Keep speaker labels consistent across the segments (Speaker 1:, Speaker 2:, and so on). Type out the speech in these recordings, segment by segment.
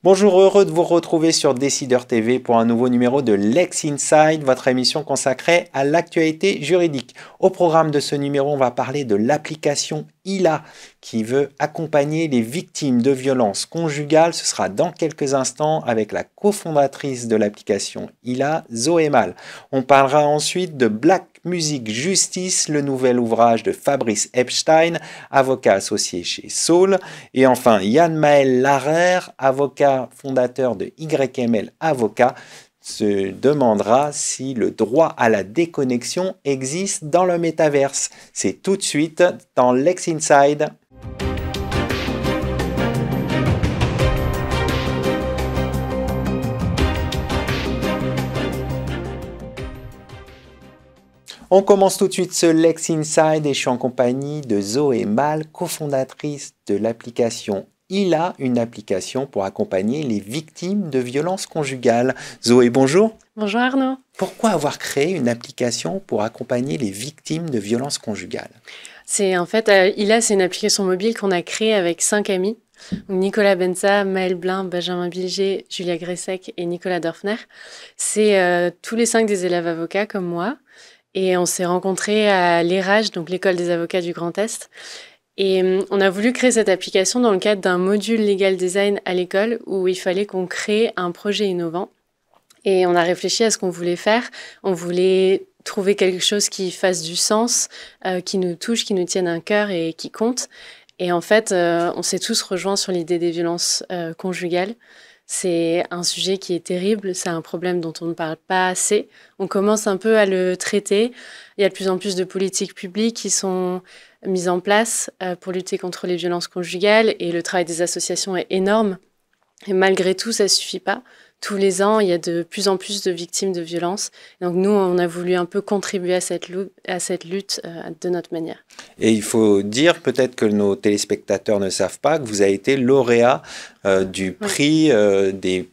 Speaker 1: Bonjour, heureux de vous retrouver sur Décideur TV pour un nouveau numéro de Lex Inside, votre émission consacrée à l'actualité juridique. Au programme de ce numéro, on va parler de l'application ILA qui veut accompagner les victimes de violences conjugales. Ce sera dans quelques instants avec la cofondatrice de l'application ILA, Zoé Mal. On parlera ensuite de Black Music Justice, le nouvel ouvrage de Fabrice Epstein, avocat associé chez Saul. Et enfin, Yann-Maël Larère, avocat fondateur de YML Avocat, se demandera si le droit à la déconnexion existe dans le métaverse. C'est tout de suite dans Lex Inside. On commence tout de suite ce Lex Inside et je suis en compagnie de Zoé Mal, cofondatrice de l'application ILA, une application pour accompagner les victimes de violences conjugales. Zoé, bonjour.
Speaker 2: Bonjour Arnaud.
Speaker 1: Pourquoi avoir créé une application pour accompagner les victimes de violences conjugales?
Speaker 2: ILA, c'est une application mobile qu'on a créée avec 5 amis. Donc Nicolas Benza, Maël Blin, Benjamin Bilger, Julia Gressec et Nicolas Dorfner. C'est tous les 5 des élèves avocats comme moi. Et on s'est rencontrés à l'ERAGE, donc l'école des avocats du Grand Est. Et on a voulu créer cette application dans le cadre d'un module legal design à l'école où il fallait qu'on crée un projet innovant. Et on a réfléchi à ce qu'on voulait faire. On voulait trouver quelque chose qui fasse du sens, qui nous touche, qui nous tienne à cœur et qui compte. Et en fait, on s'est tous rejoints sur l'idée des violences conjugales. C'est un sujet qui est terrible, c'est un problème dont on ne parle pas assez. On commence un peu à le traiter. Il y a de plus en plus de politiques publiques qui sont mises en place pour lutter contre les violences conjugales et le travail des associations est énorme. Et malgré tout, ça ne suffit pas. Tous les ans, il y a de plus en plus de victimes de violences. Donc nous, on a voulu un peu contribuer à cette lutte de notre manière.
Speaker 1: Et il faut dire, peut-être que nos téléspectateurs ne savent pas, que vous avez été lauréat du prix des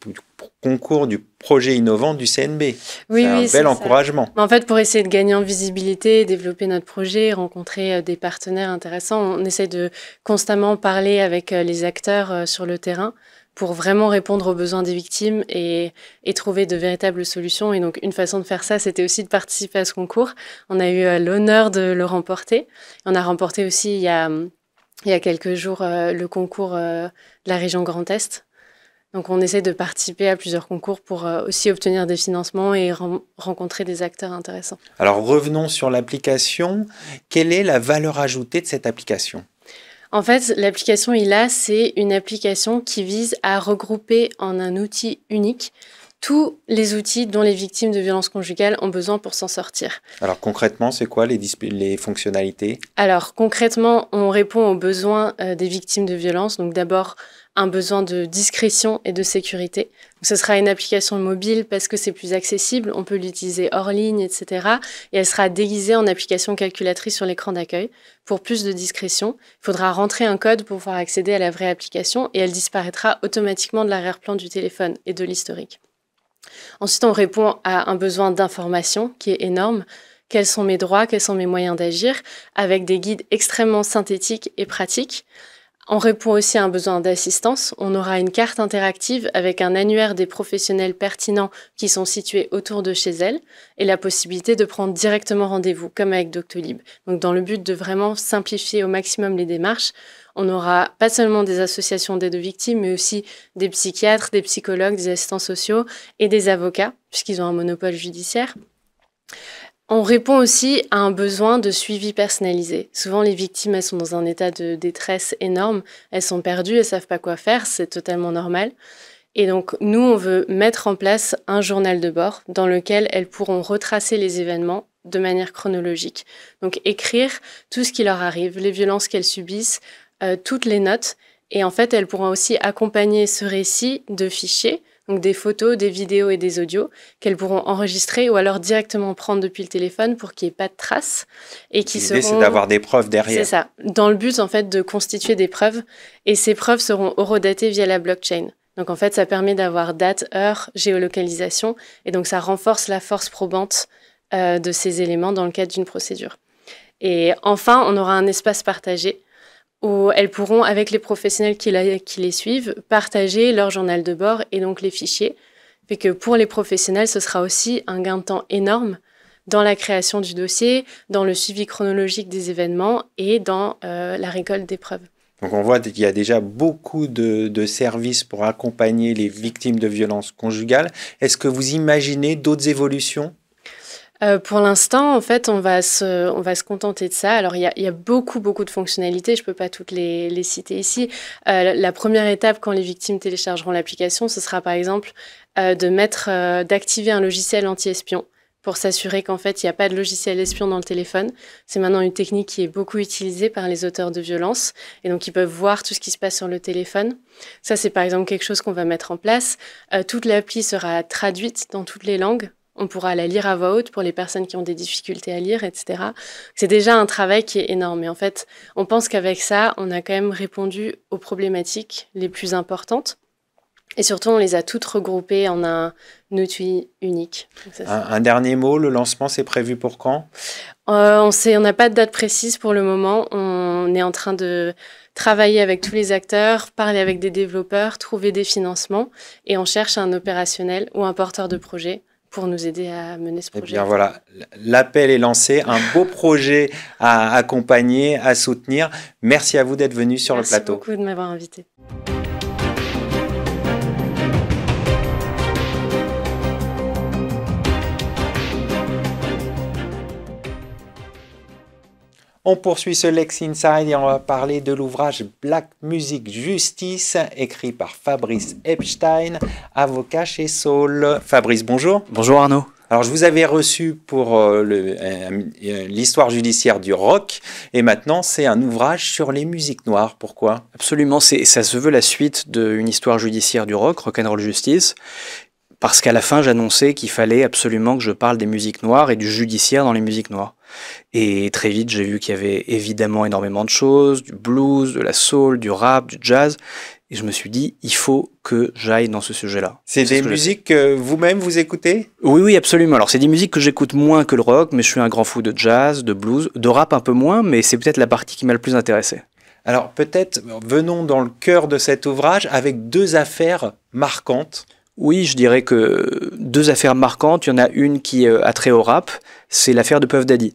Speaker 1: concours du projet innovant du CNB.
Speaker 2: Oui,
Speaker 1: c'est un bel encouragement.
Speaker 2: En fait, pour essayer de gagner en visibilité, développer notre projet, rencontrer des partenaires intéressants, on essaie de constamment parler avec les acteurs sur le terrain pour vraiment répondre aux besoins des victimes et trouver de véritables solutions. Et donc, une façon de faire ça, c'était aussi de participer à ce concours. On a eu l'honneur de le remporter. On a remporté aussi, il y a quelques jours, le concours de la région Grand Est. Donc, on essaie de participer à plusieurs concours pour aussi obtenir des financements et rencontrer des acteurs intéressants.
Speaker 1: Alors, revenons sur l'application. Quelle est la valeur ajoutée de cette application ?
Speaker 2: En fait, l'application ILA, c'est une application qui vise à regrouper en un outil unique tous les outils dont les victimes de violences conjugales ont besoin pour s'en sortir.
Speaker 1: Alors concrètement, c'est quoi les fonctionnalités ?
Speaker 2: Alors concrètement, on répond aux besoins des victimes de violences. Donc d'abord, un besoin de discrétion et de sécurité. Donc, ce sera une application mobile parce que c'est plus accessible, on peut l'utiliser hors ligne, etc. Et elle sera déguisée en application calculatrice sur l'écran d'accueil. Pour plus de discrétion, il faudra rentrer un code pour pouvoir accéder à la vraie application et elle disparaîtra automatiquement de l'arrière-plan du téléphone et de l'historique. Ensuite, on répond à un besoin d'information qui est énorme. Quels sont mes droits, quels sont mes moyens d'agir, avec des guides extrêmement synthétiques et pratiques. On répond aussi à un besoin d'assistance. On aura une carte interactive avec un annuaire des professionnels pertinents qui sont situés autour de chez elle et la possibilité de prendre directement rendez-vous, comme avec Doctolib. Donc, dans le but de vraiment simplifier au maximum les démarches, on aura pas seulement des associations d'aide aux victimes, mais aussi des psychiatres, des psychologues, des assistants sociaux et des avocats, puisqu'ils ont un monopole judiciaire. On répond aussi à un besoin de suivi personnalisé. Souvent, les victimes, elles sont dans un état de détresse énorme. Elles sont perdues, elles ne savent pas quoi faire, c'est totalement normal. Et donc, nous, on veut mettre en place un journal de bord dans lequel elles pourront retracer les événements de manière chronologique. Donc, écrire tout ce qui leur arrive, les violences qu'elles subissent, toutes les notes. Et en fait, elles pourront aussi accompagner ce récit de fichiers, donc des photos, des vidéos et des audios qu'elles pourront enregistrer ou alors directement prendre depuis le téléphone pour qu'il n'y ait pas de traces. Et qui
Speaker 1: L'idée, c'est d'avoir des preuves derrière.
Speaker 2: C'est ça, dans le but en fait de constituer des preuves. Et ces preuves seront horodatées via la blockchain. Donc en fait, ça permet d'avoir date, heure, géolocalisation. Et donc ça renforce la force probante de ces éléments dans le cadre d'une procédure. Et enfin, on aura un espace partagé où elles pourront, avec les professionnels qui les suivent, partager leur journal de bord et donc les fichiers. Fait que pour les professionnels, ce sera aussi un gain de temps énorme dans la création du dossier, dans le suivi chronologique des événements et dans la récolte des preuves.
Speaker 1: Donc on voit qu'il y a déjà beaucoup de services pour accompagner les victimes de violences conjugales. Est-ce que vous imaginez d'autres évolutions ?
Speaker 2: Pour l'instant, en fait, on va se contenter de ça. Alors, il y a beaucoup de fonctionnalités. Je peux pas toutes les citer ici. La première étape, quand les victimes téléchargeront l'application, ce sera par exemple d'activer un logiciel anti-espion pour s'assurer qu'en fait, il n'y a pas de logiciel espion dans le téléphone. C'est maintenant une technique qui est beaucoup utilisée par les auteurs de violences. Et donc, ils peuvent voir tout ce qui se passe sur le téléphone. Ça, c'est par exemple quelque chose qu'on va mettre en place. Toute l'appli sera traduite dans toutes les langues. On pourra la lire à voix haute pour les personnes qui ont des difficultés à lire, etc. C'est déjà un travail qui est énorme. Et en fait, on pense qu'avec ça, on a quand même répondu aux problématiques les plus importantes. Et surtout, on les a toutes regroupées en un outil unique.
Speaker 1: Un dernier mot, le lancement, c'est prévu pour quand ?
Speaker 2: On n'a pas de date précise pour le moment. On est en train de travailler avec tous les acteurs, parler avec des développeurs, trouver des financements. Et on cherche un opérationnel ou un porteur de projet pour nous aider à mener ce projet.
Speaker 1: Eh bien voilà, l'appel est lancé, un beau projet à accompagner, à soutenir. Merci à vous d'être venu sur le plateau.
Speaker 2: Merci beaucoup de m'avoir invité.
Speaker 1: On poursuit ce Lex Inside et on va parler de l'ouvrage Black Music Justice, écrit par Fabrice Epstein, avocat chez Saul. Fabrice, bonjour.
Speaker 3: Bonjour Arnaud.
Speaker 1: Alors, je vous avais reçu pour l'histoire judiciaire du rock, et maintenant, c'est un ouvrage sur les musiques noires. Pourquoi ?
Speaker 3: Absolument, ça se veut la suite d'une histoire judiciaire du rock, Rock'n'Roll Justice, parce qu'à la fin, j'annonçais qu'il fallait absolument que je parle des musiques noires et du judiciaire dans les musiques noires. Et très vite, j'ai vu qu'il y avait évidemment énormément de choses, du blues, de la soul, du rap, du jazz. Et je me suis dit, il faut que j'aille dans ce sujet-là.
Speaker 1: C'est des musiques que vous-même vous écoutez ?
Speaker 3: Oui, absolument. Alors, c'est des musiques que j'écoute moins que le rock, mais je suis un grand fou de jazz, de blues, de rap un peu moins, mais c'est peut-être la partie qui m'a le plus intéressé.
Speaker 1: Alors, peut-être, venons dans le cœur de cet ouvrage avec deux affaires marquantes.
Speaker 3: Oui, je dirais que deux affaires marquantes. Il y en a une qui a trait au rap, c'est l'affaire de Puff Daddy.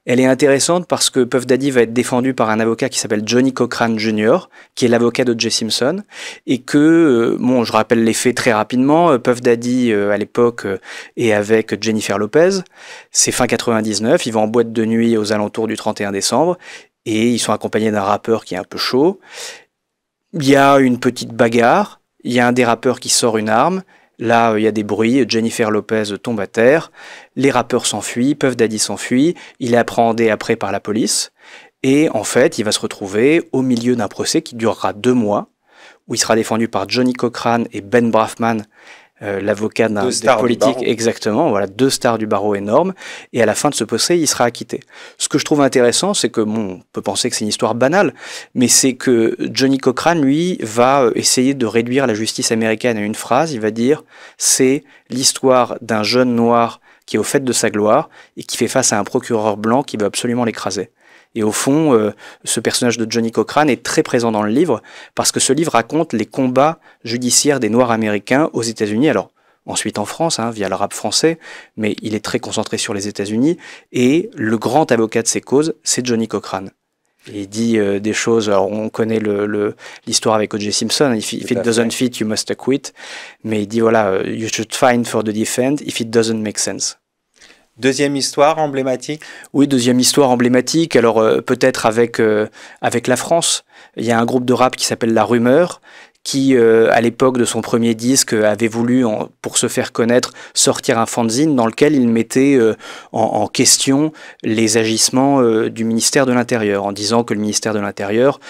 Speaker 3: Elle est intéressante parce que Puff Daddy va être défendu par un avocat qui s'appelle Johnny Cochran Jr., qui est l'avocat d'O.J. Simpson, et que, je rappelle les faits très rapidement, Puff Daddy, à l'époque, est avec Jennifer Lopez, c'est fin 99, ils vont en boîte de nuit aux alentours du 31 décembre, et ils sont accompagnés d'un rappeur qui est un peu chaud. Il y a une petite bagarre, il y a un des rappeurs qui sort une arme. Là, il y a des bruits, Jennifer Lopez tombe à terre, les rappeurs s'enfuient, Puff Daddy s'enfuit, il est appréhendé après par la police, et en fait, il va se retrouver au milieu d'un procès qui durera 2 mois, où il sera défendu par Johnny Cochran et Ben Brafman, l'avocat d'un des politiques, exactement, voilà, 2 stars du barreau énormes, et à la fin de ce procès, il sera acquitté. Ce que je trouve intéressant, c'est que, on peut penser que c'est une histoire banale, mais c'est que Johnny Cochran, lui, va essayer de réduire la justice américaine à une phrase, il va dire, c'est l'histoire d'un jeune noir qui est au fait de sa gloire, et qui fait face à un procureur blanc qui veut absolument l'écraser. Et au fond, ce personnage de Johnny Cochran est très présent dans le livre, parce que ce livre raconte les combats judiciaires des Noirs américains aux États-Unis. Alors, ensuite en France, via le rap français, mais il est très concentré sur les États-Unis. Et le grand avocat de ces causes, c'est Johnny Cochran. Et il dit des choses, alors on connaît l'histoire avec O.J. Simpson, if it doesn't fit, you must acquit. Mais il dit, voilà, you should find for the defend if it doesn't make sense.
Speaker 1: Deuxième histoire emblématique ?
Speaker 3: Oui, deuxième histoire emblématique. Alors peut-être avec la France. Il y a un groupe de rap qui s'appelle La Rumeur, qui à l'époque de son premier disque avait voulu, pour se faire connaître, sortir un fanzine dans lequel il mettait en question les agissements du ministère de l'Intérieur, en disant que le ministère de l'Intérieur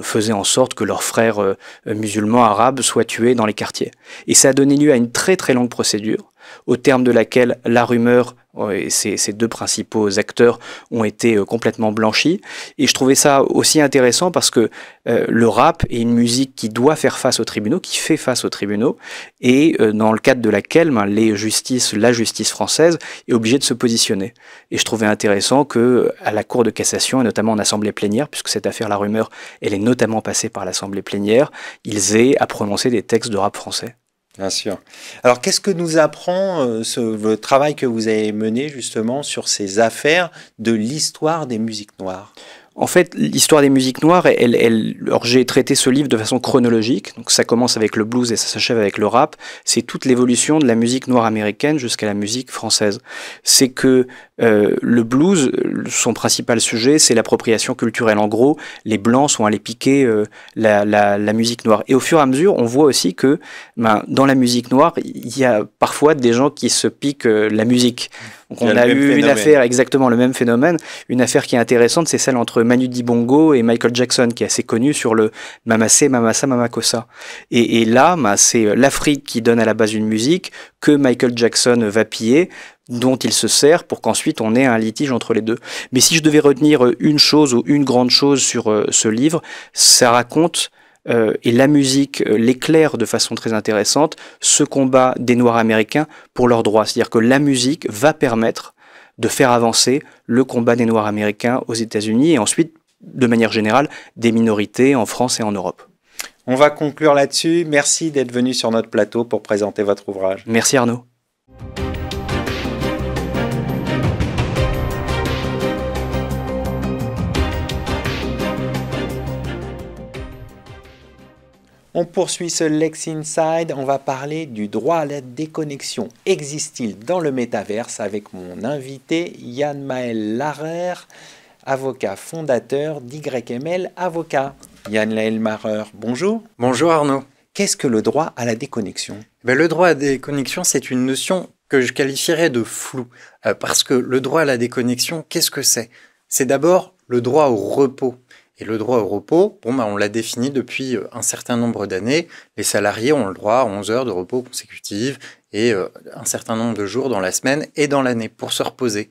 Speaker 3: faisait en sorte que leurs frères musulmans arabes soient tués dans les quartiers. Et ça a donné lieu à une très très longue procédure. au terme de laquelle La Rumeur et ces deux principaux acteurs ont été complètement blanchis. Et je trouvais ça aussi intéressant parce que le rap est une musique qui doit faire face aux tribunaux, qui fait face aux tribunaux, et dans le cadre de laquelle la justice française est obligée de se positionner. Et je trouvais intéressant que à la Cour de cassation, et notamment en assemblée plénière, puisque cette affaire La Rumeur, elle est notamment passée par l'assemblée plénière, ils aient à prononcer des textes de rap français.
Speaker 1: Bien sûr. Alors, qu'est-ce que nous apprend le travail que vous avez mené justement sur ces affaires de l'histoire des musiques noires?
Speaker 3: En fait, l'histoire des musiques noires, alors j'ai traité ce livre de façon chronologique, donc ça commence avec le blues et ça s'achève avec le rap. C'est toute l'évolution de la musique noire américaine jusqu'à la musique française. C'est que le blues, son principal sujet, c'est l'appropriation culturelle. En gros, les Blancs sont allés piquer la musique noire. Et au fur et à mesure, on voit aussi que dans la musique noire, il y a parfois des gens qui se piquent la musique. Donc on a eu une affaire, exactement le même phénomène. Une affaire qui est intéressante, c'est celle entre Manu Dibango et Michael Jackson, qui est assez connue sur le Mamassé, Mamassa, Mamakossa. Et là, c'est l'Afrique qui donne à la base une musique que Michael Jackson va piller, dont il se sert pour qu'ensuite on ait un litige entre les deux. Mais si je devais retenir une chose ou une grande chose sur ce livre, ça raconte et la musique l'éclaire de façon très intéressante ce combat des Noirs américains pour leurs droits. C'est-à-dire que la musique va permettre de faire avancer le combat des Noirs américains aux États-Unis et ensuite, de manière générale, des minorités en France et en Europe.
Speaker 1: On va conclure là-dessus. Merci d'être venu sur notre plateau pour présenter votre ouvrage.
Speaker 3: Merci Arnaud.
Speaker 1: On poursuit ce Lex Inside, on va parler du droit à la déconnexion. Existe-t-il dans le métaverse avec mon invité Yann Maël Larrer, avocat fondateur d'YML Avocat. Yann Maël Larrer, bonjour.
Speaker 4: Bonjour Arnaud.
Speaker 1: Qu'est-ce que le droit à la déconnexion?
Speaker 4: Le droit à la déconnexion, c'est une notion que je qualifierais de floue. Parce que le droit à la déconnexion, qu'est-ce que c'est? C'est d'abord le droit au repos. Et le droit au repos, on l'a défini depuis un certain nombre d'années. Les salariés ont le droit à 11 heures de repos consécutives et un certain nombre de jours dans la semaine et dans l'année pour se reposer.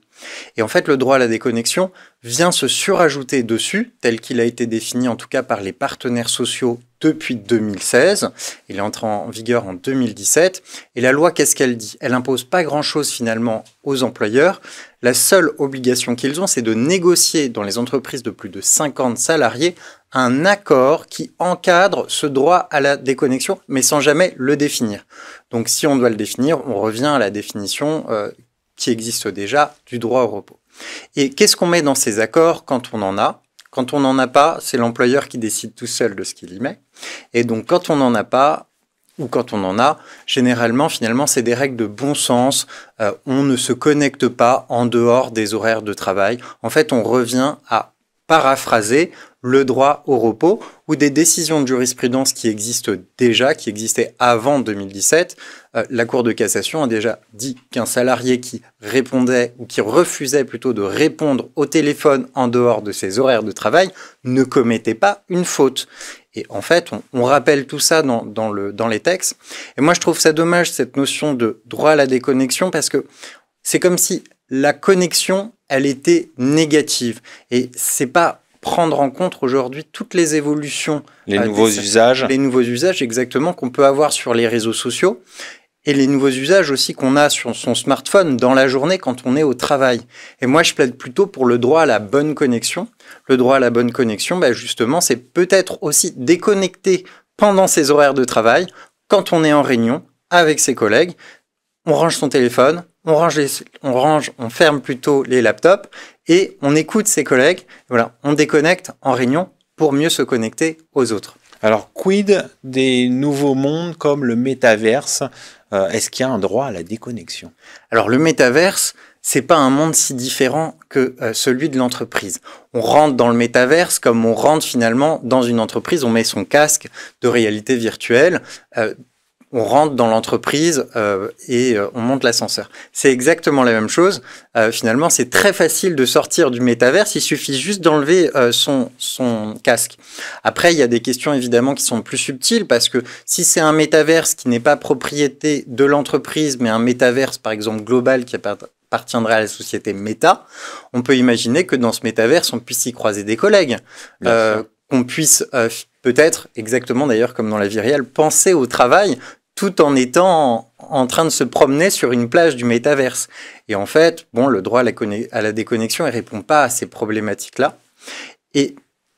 Speaker 4: Et en fait, le droit à la déconnexion vient se surajouter dessus, tel qu'il a été défini en tout cas par les partenaires sociaux depuis 2016. Il est entré en vigueur en 2017. Et la loi, qu'est-ce qu'elle dit? Elle impose pas grand-chose finalement aux employeurs. La seule obligation qu'ils ont, c'est de négocier dans les entreprises de plus de 50 salariés un accord qui encadre ce droit à la déconnexion, mais sans jamais le définir. Donc si on doit le définir, on revient à la définition qui existe déjà du droit au repos. Et qu'est-ce qu'on met dans ces accords quand on en a? Quand on n'en a pas, c'est l'employeur qui décide tout seul de ce qu'il y met. Et donc quand on n'en a pas, ou quand on en a, généralement, finalement, c'est des règles de bon sens. On ne se connecte pas en dehors des horaires de travail. En fait, on revient à paraphraser le droit au repos ou des décisions de jurisprudence qui existent déjà, qui existaient avant 2017. La Cour de cassation a déjà dit qu'un salarié qui répondait ou qui refusait plutôt de répondre au téléphone en dehors de ses horaires de travail ne commettait pas une faute. Et en fait, on rappelle tout ça dans les textes. Et moi, je trouve ça dommage, cette notion de droit à la déconnexion, parce que c'est comme si la connexion, elle était négative. Et c'est pas prendre en compte aujourd'hui toutes les évolutions.
Speaker 1: Les nouveaux usages.
Speaker 4: Les nouveaux usages, exactement, qu'on peut avoir sur les réseaux sociaux. Et les nouveaux usages aussi qu'on a sur son smartphone dans la journée quand on est au travail. Et moi, je plaide plutôt pour le droit à la bonne connexion. Le droit à la bonne connexion, justement, c'est peut-être aussi déconnecter pendant ses horaires de travail, quand on est en réunion avec ses collègues. On range son téléphone, on ferme plutôt les laptops et on écoute ses collègues. Voilà, on déconnecte en réunion pour mieux se connecter aux autres.
Speaker 1: Alors, quid des nouveaux mondes comme le métaverse? Est-ce qu'il y a un droit à la déconnexion?
Speaker 4: Alors, le métaverse, c'est pas un monde si différent que celui de l'entreprise. On rentre dans le métaverse comme on rentre finalement dans une entreprise. On met son casque de réalité virtuelle. on rentre dans l'entreprise et on monte l'ascenseur. C'est exactement la même chose. Finalement, c'est très facile de sortir du métaverse. Il suffit juste d'enlever son casque. Après, il y a des questions évidemment qui sont plus subtiles parce que si c'est un métaverse qui n'est pas propriété de l'entreprise, mais un métaverse par exemple global qui appartiendrait à la société Meta, on peut imaginer que dans ce métaverse, on puisse y croiser des collègues, qu'on puisse peut-être, exactement d'ailleurs comme dans la vie réelle, penser au travail tout en étant en train de se promener sur une plage du métaverse. Et en fait, bon, le droit à la déconnexion ne répond pas à ces problématiques-là. Et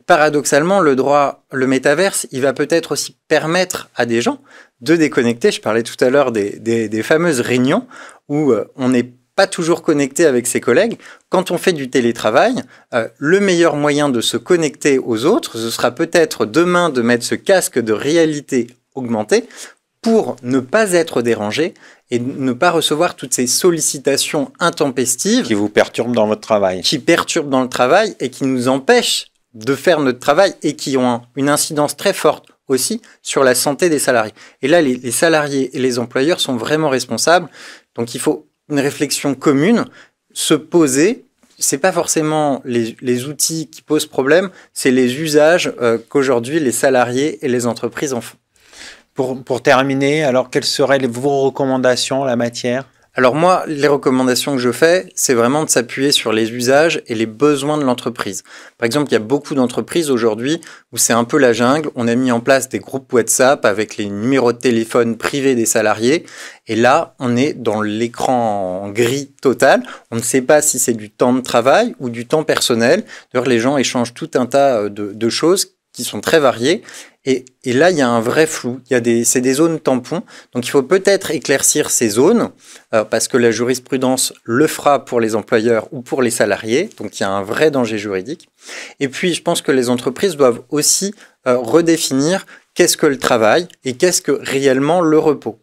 Speaker 4: paradoxalement, le métaverse, il va peut-être aussi permettre à des gens de déconnecter. Je parlais tout à l'heure des fameuses réunions où on n'est pas toujours connecté avec ses collègues. Quand on fait du télétravail, le meilleur moyen de se connecter aux autres, ce sera peut-être demain de mettre ce casque de réalité augmentée pour ne pas être dérangé et ne pas recevoir toutes ces sollicitations intempestives
Speaker 1: qui vous perturbent dans votre travail.
Speaker 4: Qui perturbent dans le travail et qui nous empêchent de faire notre travail et qui ont une incidence très forte aussi sur la santé des salariés. Et là, les salariés et les employeurs sont vraiment responsables. Donc, il faut une réflexion commune, se poser. C'est pas forcément les outils qui posent problème, c'est les usages qu'aujourd'hui les salariés et les entreprises en font.
Speaker 1: Pour terminer, alors quelles seraient vos recommandations en la matière ?
Speaker 4: Alors moi, les recommandations que je fais, c'est vraiment de s'appuyer sur les usages et les besoins de l'entreprise. Par exemple, il y a beaucoup d'entreprises aujourd'hui où c'est un peu la jungle. On a mis en place des groupes WhatsApp avec les numéros de téléphone privés des salariés. Et là, on est dans l'écran gris total. On ne sait pas si c'est du temps de travail ou du temps personnel. D'ailleurs, les gens échangent tout un tas de choses qui sont très variées. Et là, il y a un vrai flou. C'est des zones tampons. Donc, il faut peut-être éclaircir ces zones parce que la jurisprudence le fera pour les employeurs ou pour les salariés. Donc, il y a un vrai danger juridique. Et puis, je pense que les entreprises doivent aussi redéfinir qu'est-ce que le travail et qu'est-ce que réellement le repos.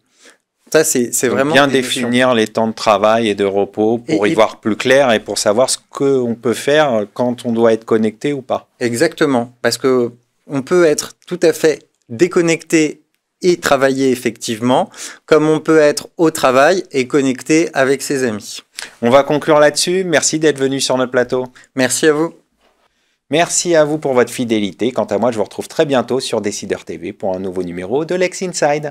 Speaker 4: Ça, c'est vraiment
Speaker 1: bien définir les temps de travail et de repos pour y voir plus clair et pour savoir ce qu'on peut faire quand on doit être connecté ou pas.
Speaker 4: Exactement, parce que on peut être tout à fait déconnecté et travailler effectivement, comme on peut être au travail et connecté avec ses amis.
Speaker 1: On va conclure là-dessus. Merci d'être venu sur notre plateau.
Speaker 4: Merci à vous.
Speaker 1: Merci à vous pour votre fidélité. Quant à moi, je vous retrouve très bientôt sur Décideur TV pour un nouveau numéro de Lex Inside.